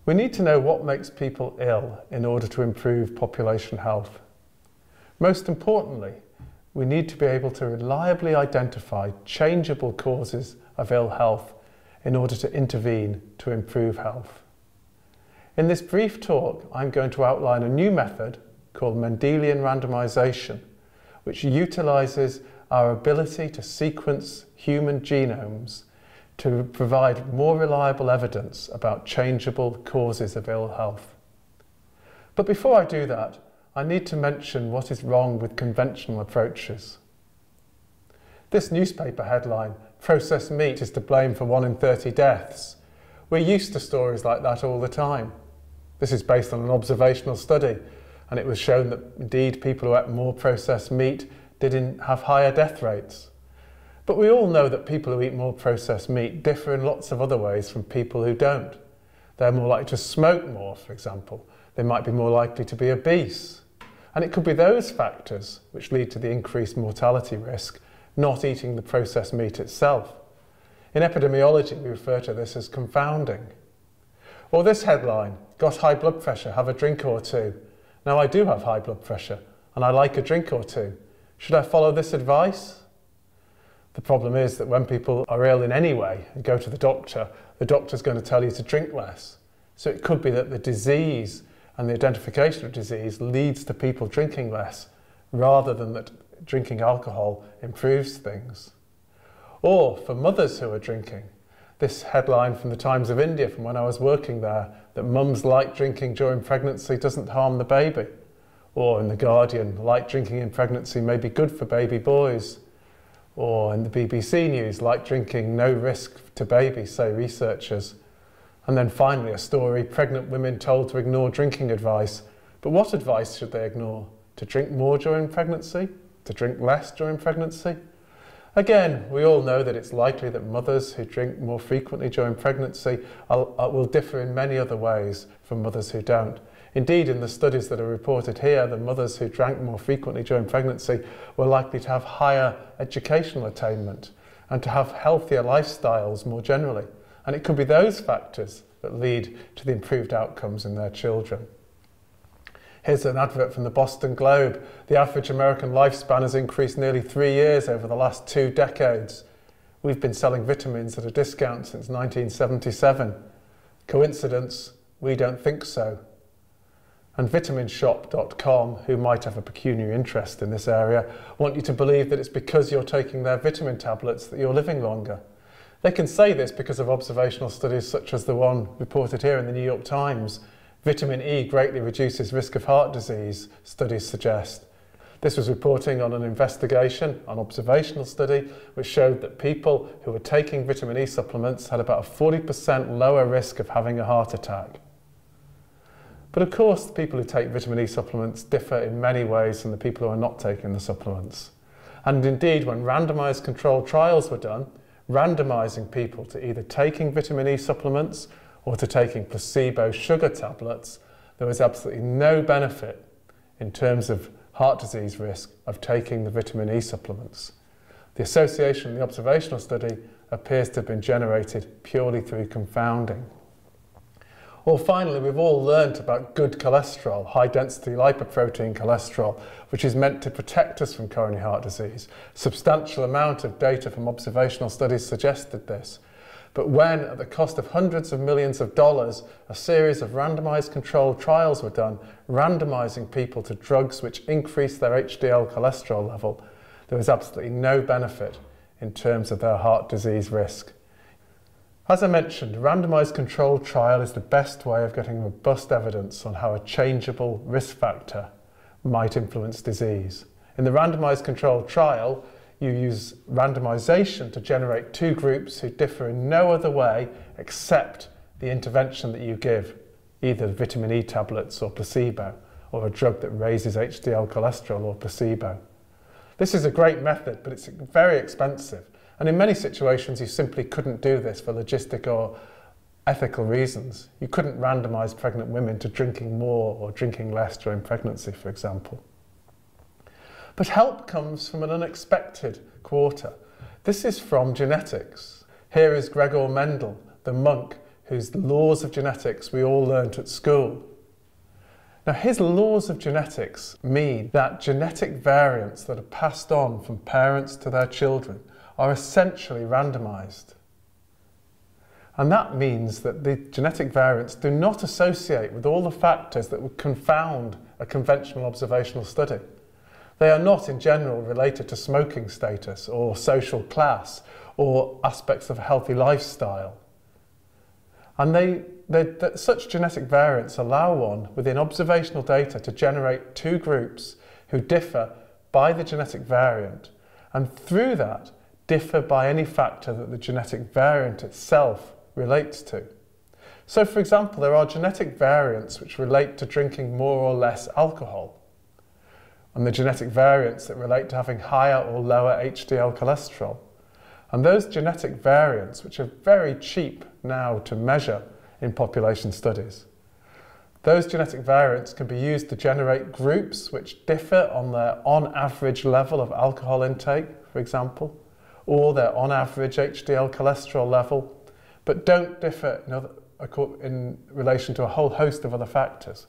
We need to know what makes people ill in order to improve population health. Most importantly, we need to be able to reliably identify changeable causes of ill health in order to intervene to improve health. In this brief talk, I'm going to outline a new method called Mendelian randomization, which utilizes our ability to sequence human genomes to provide more reliable evidence about changeable causes of ill health. But before I do that, I need to mention what is wrong with conventional approaches. This newspaper headline, "Processed meat is to blame for 1 in 30 deaths." We're used to stories like that all the time. This is based on an observational study, and it was shown that indeed people who ate more processed meat didn't have higher death rates. But we all know that people who eat more processed meat differ in lots of other ways from people who don't. They're more likely to smoke more, for example. They might be more likely to be obese. And it could be those factors which lead to the increased mortality risk, not eating the processed meat itself. In epidemiology, we refer to this as confounding. Or this headline, "Got high blood pressure, have a drink or two." Now, I do have high blood pressure, and I like a drink or two. Should I follow this advice? The problem is that when people are ill in any way and go to the doctor's going to tell you to drink less. So it could be that the disease and the identification of disease leads to people drinking less, rather than that drinking alcohol improves things. Or for mothers who are drinking, this headline from the Times of India from when I was working there, that mums light drinking during pregnancy doesn't harm the baby. Or in The Guardian, light drinking in pregnancy may be good for baby boys. Or in the BBC News, light drinking, no risk to babies, say researchers. And then finally a story, pregnant women told to ignore drinking advice. But what advice should they ignore? To drink more during pregnancy? To drink less during pregnancy? Again, we all know that it's likely that mothers who drink more frequently during pregnancy will differ in many other ways from mothers who don't. Indeed, in the studies that are reported here, the mothers who drank more frequently during pregnancy were likely to have higher educational attainment and to have healthier lifestyles more generally. And it could be those factors that lead to the improved outcomes in their children. Here's an advert from the Boston Globe. The average American lifespan has increased nearly 3 years over the last 2 decades. We've been selling vitamins at a discount since 1977. Coincidence? We don't think so. And vitaminshop.com, who might have a pecuniary interest in this area, want you to believe that it's because you're taking their vitamin tablets that you're living longer. They can say this because of observational studies such as the one reported here in the New York Times. Vitamin E greatly reduces risk of heart disease, studies suggest. This was reporting on an investigation, an observational study, which showed that people who were taking vitamin E supplements had about a 40% lower risk of having a heart attack. But of course, the people who take vitamin E supplements differ in many ways from the people who are not taking the supplements. And indeed, when randomized controlled trials were done, randomizing people to either taking vitamin E supplements or to taking placebo sugar tablets, there was absolutely no benefit in terms of heart disease risk of taking the vitamin E supplements. The association in the observational study appears to have been generated purely through confounding. Or finally, we've all learnt about good cholesterol, high-density lipoprotein cholesterol, which is meant to protect us from coronary heart disease. A substantial amount of data from observational studies suggested this. But when, at the cost of hundreds of millions of dollars, a series of randomized controlled trials were done, randomizing people to drugs which increase their HDL cholesterol level, there was absolutely no benefit in terms of their heart disease risk. As I mentioned, a randomized controlled trial is the best way of getting robust evidence on how a changeable risk factor might influence disease. In the randomized controlled trial, you use randomization to generate 2 groups who differ in no other way except the intervention that you give, either vitamin E tablets or placebo, or a drug that raises HDL cholesterol or placebo. This is a great method, but it's very expensive. And in many situations, you simply couldn't do this for logistic or ethical reasons. You couldn't randomize pregnant women to drinking more or drinking less during pregnancy, for example. But help comes from an unexpected quarter. This is from genetics. Here is Gregor Mendel, the monk whose laws of genetics we all learnt at school. Now, his laws of genetics mean that genetic variants that are passed on from parents to their children are essentially randomised. And that means that the genetic variants do not associate with all the factors that would confound a conventional observational study. They are not in general related to smoking status or social class or aspects of a healthy lifestyle. And such genetic variants allow one within observational data to generate two groups who differ by the genetic variant, and through that differ by any factor that the genetic variant itself relates to. So, for example, there are genetic variants which relate to drinking more or less alcohol, and the genetic variants that relate to having higher or lower HDL cholesterol. And those genetic variants, which are very cheap now to measure in population studies, those genetic variants can be used to generate groups which differ on their on-average level of alcohol intake, for example, or their on-average HDL cholesterol level, but don't differ in relation to a whole host of other factors.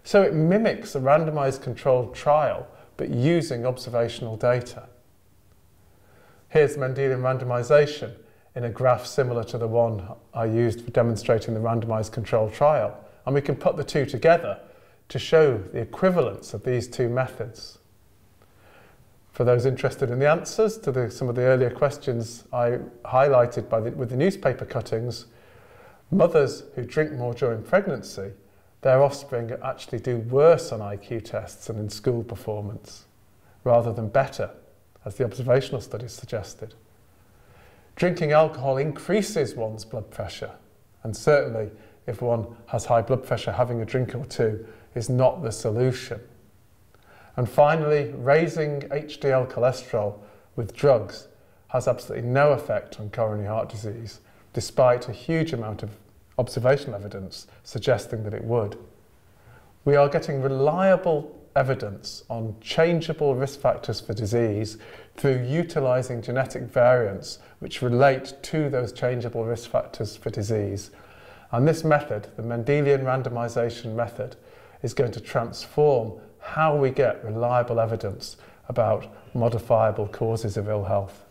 So it mimics a randomized controlled trial, but using observational data. Here's Mendelian randomization in a graph similar to the one I used for demonstrating the randomized controlled trial. And we can put the two together to show the equivalence of these two methods. For those interested in the answers to some of the earlier questions I highlighted with the newspaper cuttings, mothers who drink more during pregnancy, their offspring actually do worse on IQ tests and in school performance, rather than better, as the observational studies suggested. Drinking alcohol increases one's blood pressure, and certainly if one has high blood pressure, having a drink or two is not the solution. And finally, raising HDL cholesterol with drugs has absolutely no effect on coronary heart disease, despite a huge amount of observational evidence suggesting that it would. We are getting reliable evidence on changeable risk factors for disease through utilising genetic variants which relate to those changeable risk factors for disease. And this method, the Mendelian randomisation method, is going to transform how we get reliable evidence about modifiable causes of ill health.